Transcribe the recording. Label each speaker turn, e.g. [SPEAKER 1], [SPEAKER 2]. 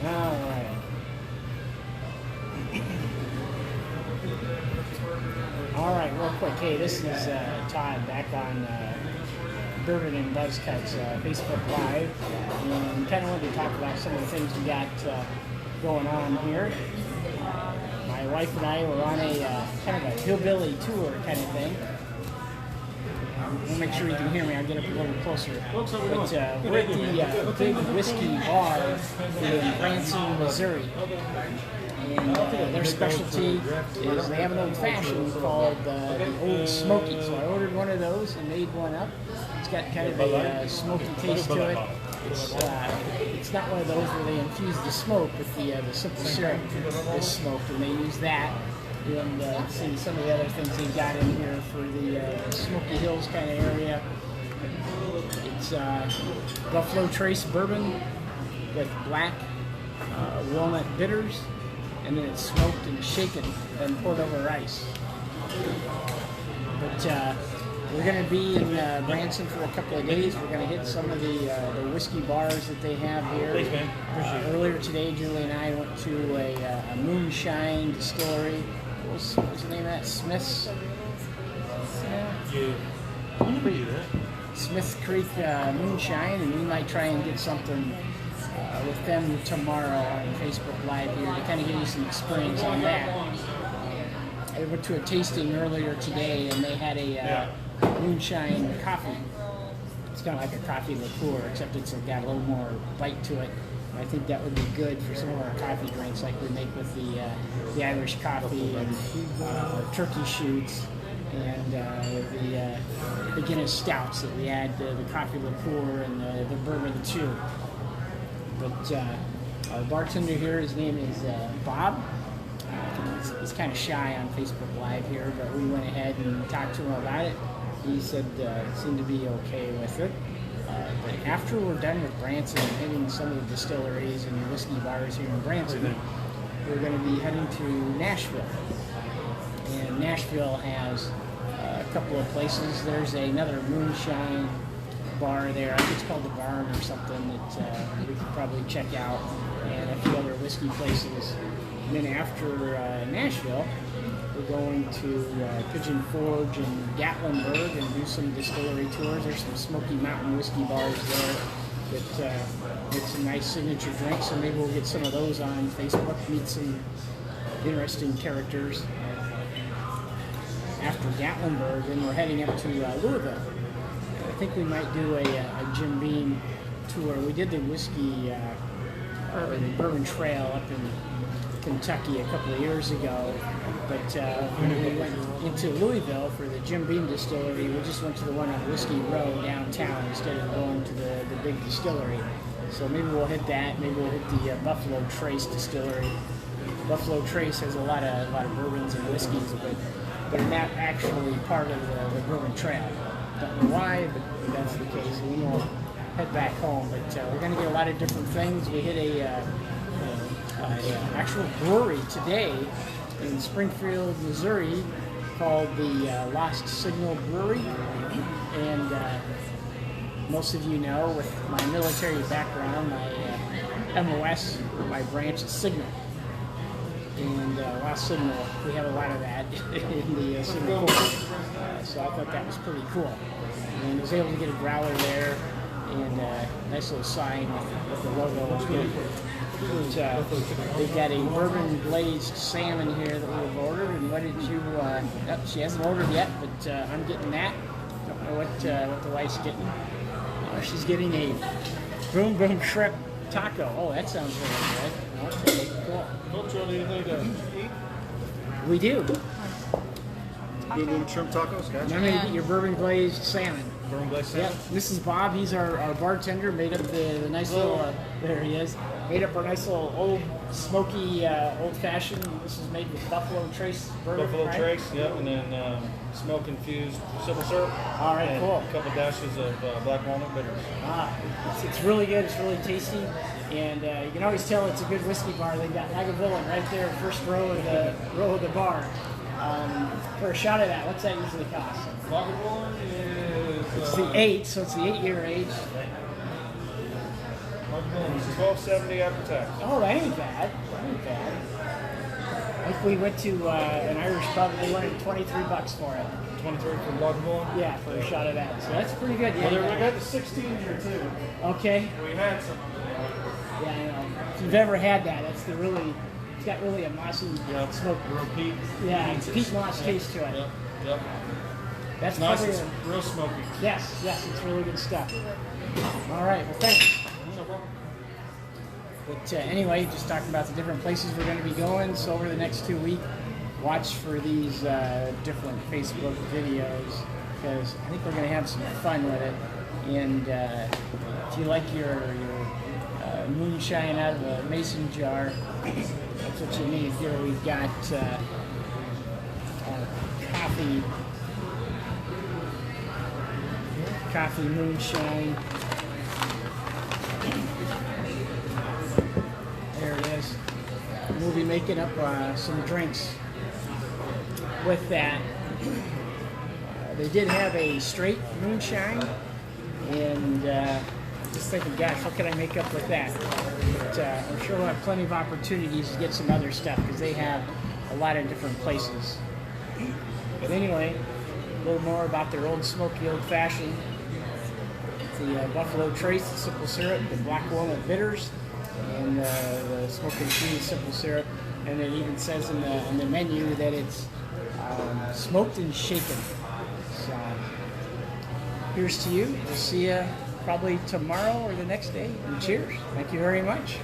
[SPEAKER 1] All right. All right, real quick. Hey, this is Todd back on Bourbon and Buzzcut's Facebook Live, and kind of wanted to talk about some of the things we got going on here. My wife and I were on a kind of a hillbilly tour kind of thing. We'll make sure you can hear me. I'll get up a little closer. But we're at the Big Whiskey Bar in Branson, Missouri. And their specialty is they have an old fashioned called the Old Smokey. So I ordered one of those and made one up. It's got kind of a smoky taste to it. It's not one of those where they infuse the smoke with the simple syrup is smoked, and they use that. And see some of the other things they've got in here for the Smoky Hills kind of area. It's Buffalo Trace bourbon with black walnut bitters, and then it's smoked and shaken and poured over rice. But we're going to be in Branson for a couple of days. We're going to hit some of the whiskey bars that they have here.
[SPEAKER 2] Thanks, man.
[SPEAKER 1] Earlier today, Julie and I went to a moonshine distillery. What's the name of that? Smith's?
[SPEAKER 2] Yeah.
[SPEAKER 1] Smith Creek Moonshine, and we might try and get something with them tomorrow on Facebook Live here to kind of give you some experience on that. I went to a tasting earlier today, and they had a moonshine coffee. It's kind of like a coffee liqueur, except it's got a little more bite to it. I think that would be good for some of our coffee drinks, like we make with the Irish coffee and turkey shoots, and the Guinness stouts that we add the coffee liqueur and the bourbon too. But our bartender here, his name is Bob. He's kind of shy on Facebook Live here, but we went ahead and talked to him about it. He said it seemed to be okay with it. But after we're done with Branson and hitting some of the distilleries and whiskey bars here in Branson, we're going to be heading to Nashville. And Nashville has a couple of places. There's another moonshine bar there. I think it's called the Barn or something that we could probably check out, and a few other whiskey places. And then after Nashville, we're going to Pigeon Forge and Gatlinburg and do some distillery tours. There's some Smoky Mountain whiskey bars there that make some nice signature drinks, so maybe we'll get some of those on Facebook, meet some interesting characters. After Gatlinburg, then we're heading up to Louisville. I think we might do a Jim Beam tour. We did the whiskey or the Bourbon Trail up in Kentucky a couple of years ago, but when we went into Louisville for the Jim Beam distillery, we just went to the one on Whiskey Row downtown instead of going to the big distillery. So maybe we'll hit that. Maybe we'll hit the Buffalo Trace distillery. Buffalo Trace has a lot of bourbons and whiskeys, but they're not actually part of the Bourbon Trail. Don't know why, but that's the case. We won't head back home, but we're going to get a lot of different things. We hit a actual brewery today in Springfield, Missouri, called the Lost Signal Brewery. And most of you know, with my military background, my MOS, my branch is Signal. And Lost Signal, we have a lot of that in the Signal Corps. So I thought that was pretty cool. And I was able to get a growler there and a nice little sign with the logo. It's really cool. But, they've got a bourbon glazed salmon here that we've ordered. And what did you? She hasn't ordered yet, but I'm getting that. Don't know what the wife's getting. She's getting a boom boom shrimp taco. Oh, that sounds really good. Okay, cool.
[SPEAKER 2] Don't you need anything to eat?
[SPEAKER 1] We do.
[SPEAKER 2] Boom boom shrimp tacos, gotcha.
[SPEAKER 1] Now I'm gonna get your bourbon glazed salmon.
[SPEAKER 2] Bourbon glazed salmon?
[SPEAKER 1] Yep. This is Bob. He's our bartender. Made up the nice little. There he is. Made up our nice little old smoky old fashioned. This is made with Buffalo Trace bourbon.
[SPEAKER 2] Buffalo
[SPEAKER 1] right?
[SPEAKER 2] Trace, yep, and then smoke infused simple syrup.
[SPEAKER 1] All right,
[SPEAKER 2] and
[SPEAKER 1] cool.
[SPEAKER 2] A couple dashes of black walnut bitters.
[SPEAKER 1] It's really good. It's really tasty, and you can always tell it's a good whiskey bar. They've got Lagavulin right there, first row of the bar. For a shot of that, what's that usually cost?
[SPEAKER 2] Lagavulin is
[SPEAKER 1] It's the 8, so it's the 8-year age.
[SPEAKER 2] $12.70 after tax.
[SPEAKER 1] Oh, that ain't bad. That ain't bad. I think we went to an Irish pub and they wanted $23 for it.
[SPEAKER 2] 23 for Lagavulin.
[SPEAKER 1] Yeah, for a shot of that. So that's pretty good. Yeah,
[SPEAKER 2] Well, we got the 16 here too.
[SPEAKER 1] okay.
[SPEAKER 2] We had some.
[SPEAKER 1] Yeah, I know. If you've ever had that, it's got really a mossy smoke.
[SPEAKER 2] Real peat.
[SPEAKER 1] Yeah, peat moss taste to it.
[SPEAKER 2] Yep.
[SPEAKER 1] That's
[SPEAKER 2] Nice.
[SPEAKER 1] probably
[SPEAKER 2] It's real smoky.
[SPEAKER 1] yes, it's really good stuff. All right, well, thanks.
[SPEAKER 2] No problem.
[SPEAKER 1] But anyway, just talking about the different places we're going to be going. So over the next 2 weeks, watch for these different Facebook videos because I think we're going to have some fun with it. And if you like your moonshine out of a mason jar, that's what you need here. We've got coffee moonshine. There it is. We'll be making up some drinks with that. They did have a straight moonshine, and just thinking, gosh, what can I make up with that? But I'm sure we'll have plenty of opportunities to get some other stuff because they have a lot of different places. But anyway, a little more about their Old Smokey Old Fashioned. The Buffalo Trace, the simple syrup, the black walnut bitters, and the smoking cheese simple syrup. And it even says in the menu that it's smoked and shaken. So here's to you. We'll see you probably tomorrow or the next day. And cheers. Thank you very much.